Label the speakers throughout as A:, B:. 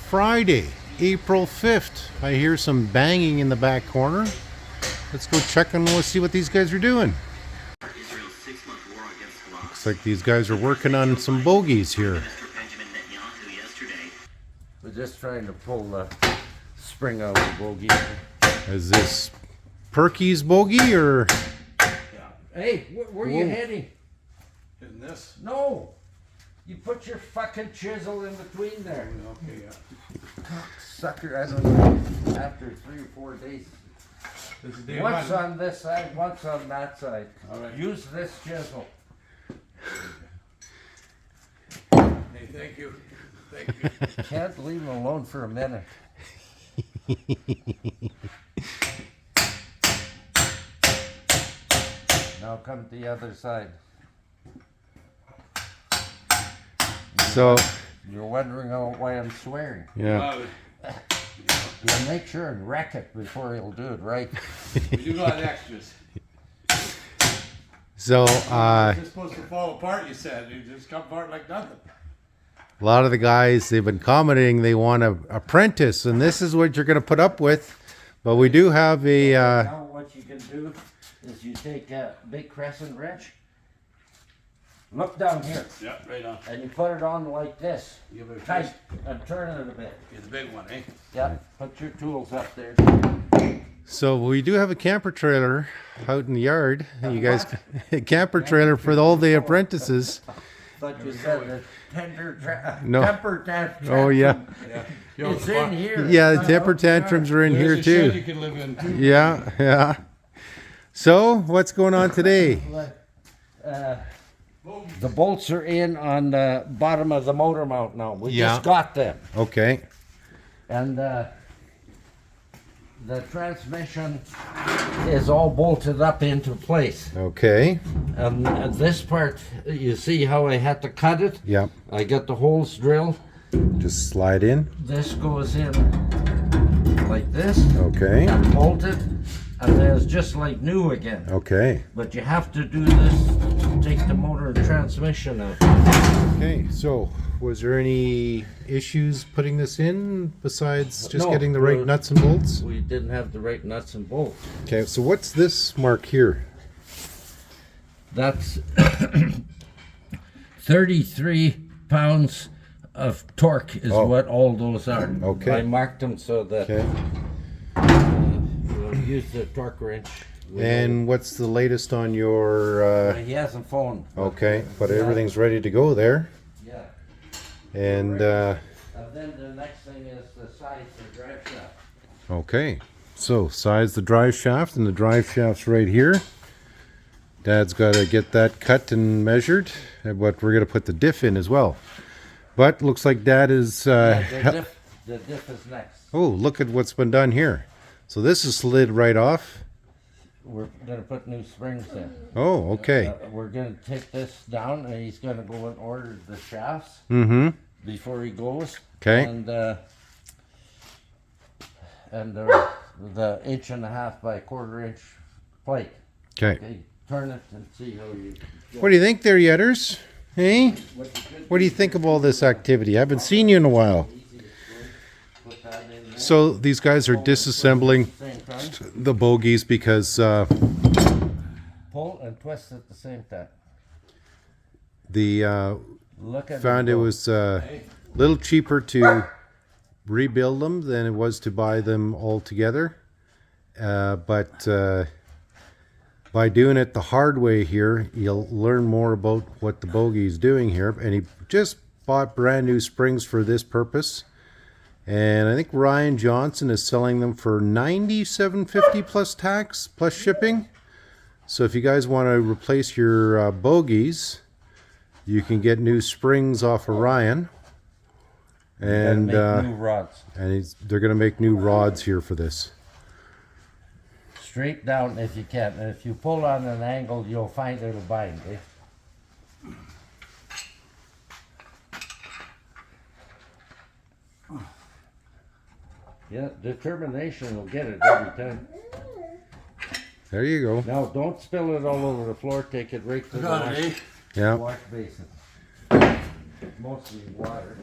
A: Friday, April 5th. I hear some banging in the back corner. Let's go check and we'll see what these guys are doing. Looks like these guys are working on some bogeys here.
B: We're just trying to pull the spring out of the bogey.
A: Is this Perky's bogey or?
B: Yeah. Hey, where are you heading?
C: Isn't this?
B: No! You put your fucking chisel in between there.
C: Okay, yeah.
B: Sucker, I don't know. After 3 or 4 days.
C: This is day
B: Once
C: one.
B: on this side, once on that side.
C: All right.
B: Use this chisel.
C: Hey, thank you. Thank you.
B: Can't leave him alone for a minute. Now come to the other side.
A: So,
B: You're wondering why I'm swearing.
A: yeah.
B: You'll make sure and wreck it before he'll do it right.
C: We do got extras.
A: So,
C: It's supposed to fall apart, you said. It just come apart like nothing.
A: a lot of the guys, they've been commenting they want an apprentice, and this is what you're going to put up with. But we do have a,
B: Now what you can do is you take a big crescent wrench, look down here,
C: Yeah, right on.
B: and you put it on like this,
C: Give it a
B: tight,
C: twist.
B: and turn it a bit.
C: Get the big one, eh?
B: Yeah, put your tools up there.
A: so we do have a camper trailer out in the yard. You guys, a camper trailer for all the apprentices.
B: But you said the
A: No.
B: temper tantrum.
A: Oh, yeah.
C: Yeah.
B: It's in here.
A: Yeah, the temper tantrums are in here
C: There's a shed you
A: too.
C: can live in too.
A: Yeah, yeah. So, what's going on today?
B: The bolts are in on the bottom of the motor mount now. We
A: Yeah.
B: just got them.
A: Okay.
B: And the transmission is all bolted up into place.
A: Okay.
B: And this part, you see how I had to cut it?
A: Yep.
B: I got the holes drilled.
A: Just slide in.
B: This goes in like this
A: Okay.
B: and bolted, and then it's just like new again.
A: Okay.
B: But you have to do this to take the motor and transmission out.
A: Okay. So, was there any issues putting this in besides just
B: No,
A: getting the right nuts and bolts?
B: We didn't have the right nuts and bolts.
A: Okay. So, what's this mark here?
B: That's 33 pounds of torque is
A: Oh.
B: what all those are.
A: Okay.
B: I marked them so that
A: Okay.
B: we'll use the torque wrench.
A: And what's the latest on your?
B: He hasn't phoned.
A: Okay, but everything's ready to go there.
B: Yeah.
A: And
B: And then the next thing is the size of the drive shaft.
A: okay, so size the drive shaft, and the drive shaft's right here. Dad's got to get that cut and measured, but we're going to put the diff in as well. But looks like Dad is.
B: The diff is next.
A: Oh, look at what's been done here. So this is slid right off.
B: We're going to put new springs in.
A: Oh, okay.
B: We're going to take this down, and he's going to go and order the shafts
A: Mm-hmm.
B: before he goes.
A: Okay.
B: And the 1.5 by 1/4 inch plate.
A: Okay.
B: Okay, turn it and see how you.
A: What do you think there, Yetters? Hey? What do you think of all this activity? I haven't seen you in a while.
B: Put that in there.
A: So these guys are disassembling
B: Same time.
A: the bogeys because
B: Pull and twist at the same time.
A: the
B: Look at
A: found
B: the
A: it
B: bolt.
A: was a little cheaper to rebuild them than it was to buy them all together. But by doing it the hard way here, you'll learn more about what the bogey is doing here. And he just bought brand new springs for this purpose. And I think Ryan Johnson is selling them for $97.50 plus tax, plus shipping. So if you guys want to replace your bogeys, you can get new springs off of Ryan. And
B: Make new rods.
A: they're going to make new rods here for this.
B: Straight down if you can. And if you pull on an angle, you'll find it'll bind. Eh? Yeah, determination will get it every time.
A: There you go.
B: Now, don't spill it all over the floor. Take it right to the
C: Got it, eh?
A: Yeah.
B: wash basin. Mostly water.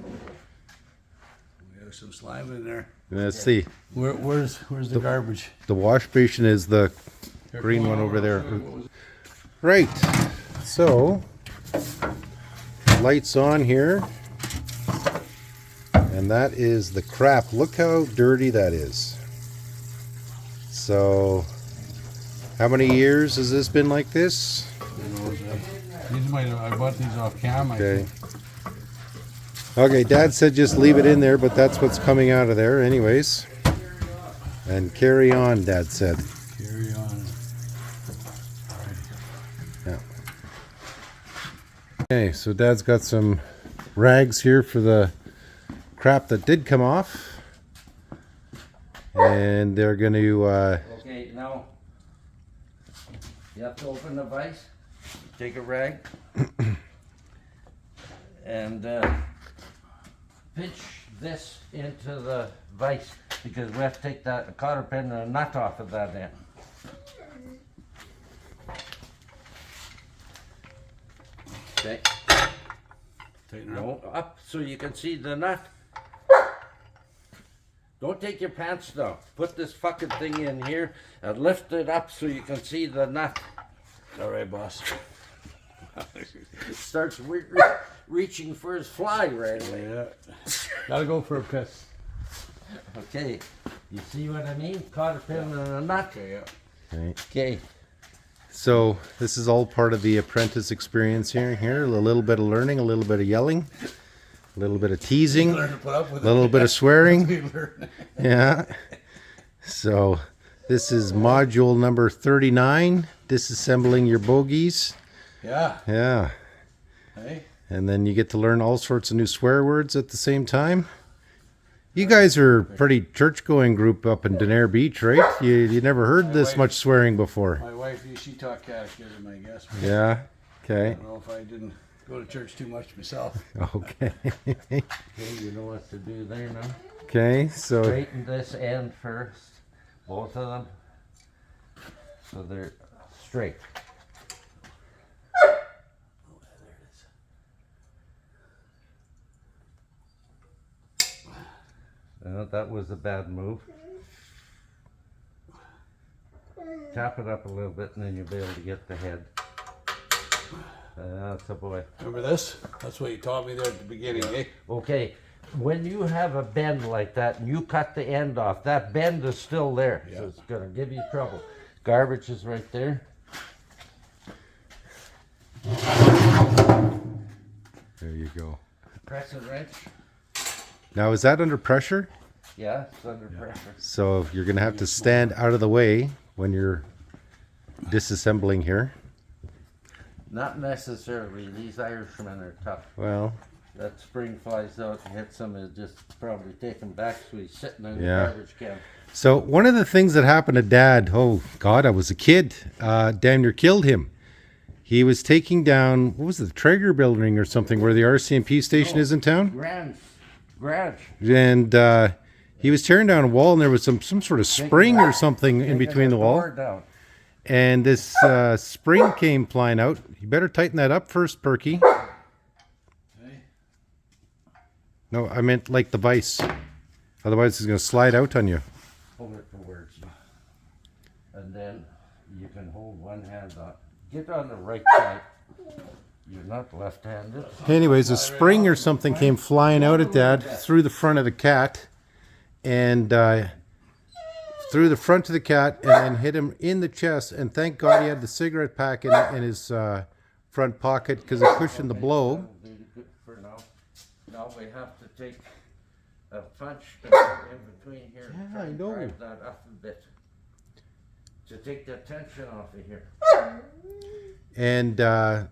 C: Yeah. There's some slime in there.
A: Let's see.
C: Where's the garbage?
A: The wash basin is the green one over there. Right. So, lights on here. And that is the crap. Look how dirty that is. So, how many years has this been like this?
C: I bought these off cam.
A: Okay. Okay, Dad said just leave it in there, but that's what's coming out of there anyways. And carry on, Dad said.
C: Carry on.
A: Yeah. Okay, so Dad's got some rags here for the crap that did come off. And they're going to...
B: Okay, now you have to open the vise, take a rag, and pinch this into the vise because we have to take that cotter pin and a nut off of that end. Okay.
C: Tighten her
B: Go up so you can see the nut. Don't take your pants down. Put this fucking thing in here and lift it up so you can see the nut.
C: All right, boss.
B: Starts reaching for his fly right away.
C: Yeah. Gotta go for a piss.
B: Okay, you see what I mean? Cotter pin and a nut.
C: Okay, yeah.
A: Okay.
B: Okay.
A: So this is all part of the Apprentice experience here. A little bit of learning, a little bit of yelling, a little bit of teasing,
C: Learn to put up with
A: a little bit of swearing.
C: it.
A: Yeah. So this is module number 39, disassembling your bogeys.
C: Yeah.
A: Yeah.
C: Hey.
A: And then you get to learn all sorts of new swear words at the same time. You guys are a pretty church-going group up in Denair Beach, right? You never heard this much swearing before.
C: My wife, she taught catechism, I guess.
A: Yeah.
C: I
A: Okay.
C: don't know if I didn't go to church too much myself.
A: Okay.
B: Okay, you know what to do there now.
A: Okay. So
B: Straighten this end first, both of them, so they're straight. That was a bad move. Tap it up a little bit and then you'll be able to get the head. That's a boy.
C: Remember this? That's what you taught me there at the beginning, eh?
B: Okay, when you have a bend like that and you cut the end off, that bend is still there.
C: Yeah.
B: So it's gonna give you trouble. Garbage is right there.
A: there you go.
B: Press it wrench.
A: Now is that under pressure?
B: Yeah, it's under pressure.
A: So you're going to have to stand out of the way when you're disassembling here.
B: Not necessarily. These Irishmen are tough.
A: Well,
B: That spring flies out and hits him, is just probably taken back, so he's sitting in the
A: Yeah.
B: garbage can.
A: so one of the things that happened to Dad, oh God, I was a kid, damn near killed him. He was taking down, what was it, the Traeger building or something where the RCMP station is in town?
B: Garage.
A: And he was tearing down a wall and there was some sort of spring or something in between the wall.
B: Down.
A: And this spring came flying out. You better tighten that up first, Perky.
C: Hey.
A: No, I meant like the vise. Otherwise it's going to slide out on you.
B: Hold it towards you. And then you can hold one hand on. Get on the right side. You're not left-handed.
A: Anyways, a spring or something came flying out at Dad through the front of the cat. And through the front of the cat and then hit him in the chest. And thank God he had the cigarette pack in his front pocket because it cushioned the blow.
B: That'll be good for now. Now we have to take a punch in between here. and
A: Yeah,
B: try
A: I
B: and
A: know.
B: drive that up a bit. To take the tension off of here.
A: And Dad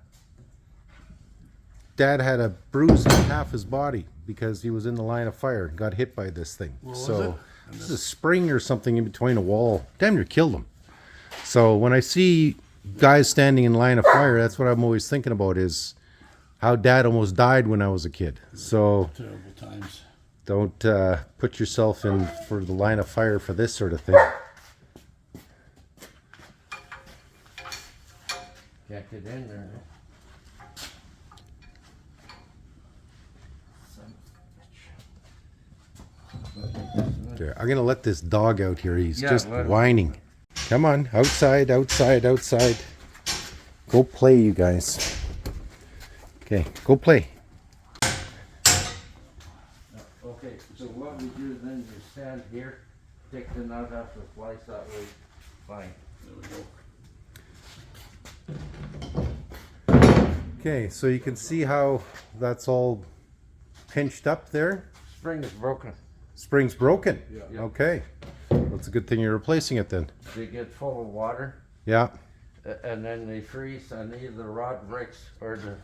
A: had a bruise on half his body because he was in the line of fire and got hit by this thing. So this is a spring or something in between a wall. Damn near killed him. So when I see guys standing in line of fire, that's what I'm always thinking about is how Dad almost died when I was a kid. So
C: Terrible times.
A: don't put yourself in for the line of fire for this sort of thing.
B: Can't get in there. Son of a bitch.
A: There, I'm gonna let this dog out here. He's
B: Yeah,
A: just
B: let him.
A: whining. Come on, outside, outside, outside. Go play, you guys. Okay, go play.
B: Okay, so what we do then, you stand here, take the nut out the slice that way, fine.
C: There we go.
A: Okay, so you can see how that's all pinched up there.
B: Spring is broken.
A: Spring's broken.
C: Yeah.
A: Okay. That's a good thing you're replacing it then.
B: They get full of water,
A: Yeah.
B: and then they freeze, and either the rod breaks or the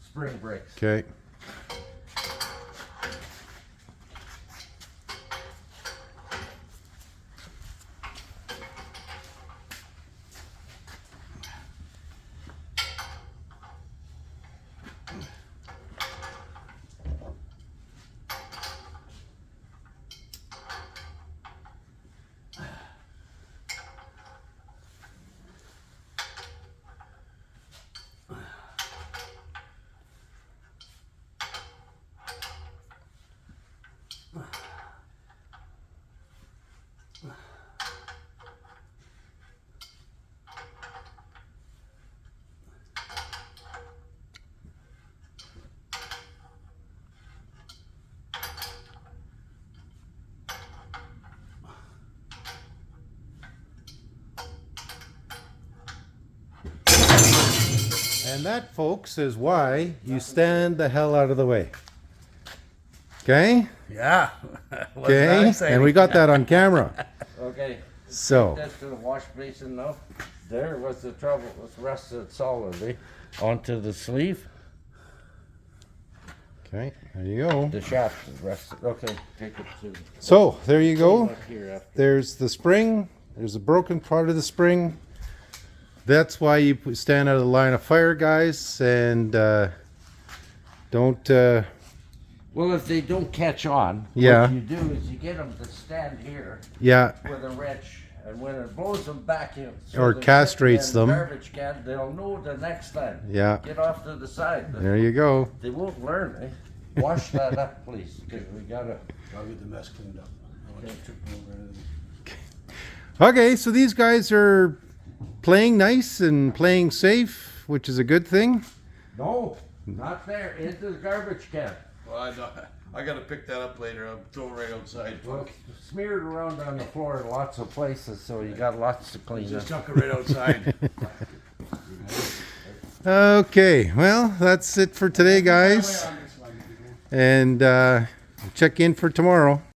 B: spring breaks.
A: Okay. And that, folks, is why you stand the hell out of the way. Okay?
C: Yeah.
A: Okay? And we got that on camera.
B: Okay,
A: So,
B: that's to the wash basin now. There was the trouble, it was rusted solidly onto the sleeve.
A: okay, there you go.
B: The shaft is rusted. Okay, take it to.
A: So, there you go.
B: Up here after.
A: There's the spring. There's a broken part of the spring. That's why you stand out of the line of fire, guys, and don't.
B: Well, if they don't catch on,
A: Yeah.
B: what you do is you get them to stand here
A: Yeah,
B: with a wrench, and when it blows them back in,
A: Or
B: they're
A: castrates
B: sitting in the
A: them.
B: garbage can, they'll know the next time.
A: yeah.
B: Get off to the side.
A: There you go.
B: They won't learn, eh? Wash that up, please, because we gotta.
C: I'll get the mess cleaned up. I want you to trip over anything.
A: Okay, so these guys are playing nice and playing safe, which is a good thing.
B: No, not there. Into the garbage can.
C: Well, I gotta pick that up later. I'll throw it right outside.
B: Well, smeared around on the floor in lots of places, so you got lots to clean up.
C: Just chuck it right outside.
A: Okay, well, that's it for today, guys. And check in for tomorrow.